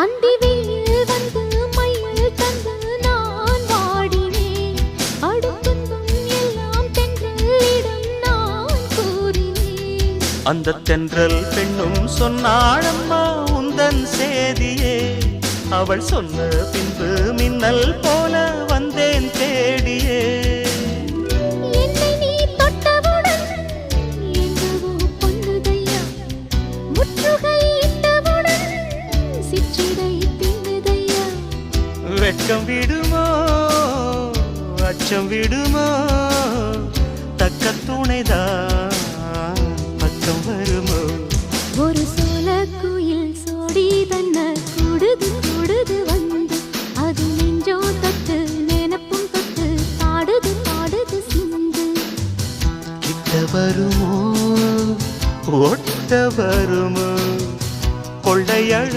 அந்தி வெயில் வந்து மயில் தந்து நான் வாடினேன். அடுத்துன்பம் எல்லாம் தென்றலிடம் நான் கூறினேன். அந்த தென்றல் பெண்ணும் சொன்னாளம்மா உந்தன் சேதியே. அவள் சொன்ன பின்பு மின்னல் போல வந்தேன் தேடியே. என்னை நீ தொட்டவுடன் எங்கவோ பொன்னுதையா. முற்றுகை இட்டவுடன் சிற்றிடை தின்னுதையா. வெட்கம் விடுமோ அச்சம் விடுமோ தக்க துணைதான் பக்கம் வருமோ. ஒரு சோல குயில் சோடி தன்ன கூடுது கூடுது வந்து. அது நெஞ்சோ தொட்டு நினப்பும் தொட்டு பாடுது பாடுது சிந்து. கிட்ட வருமோ ஒட்ட வருமோ.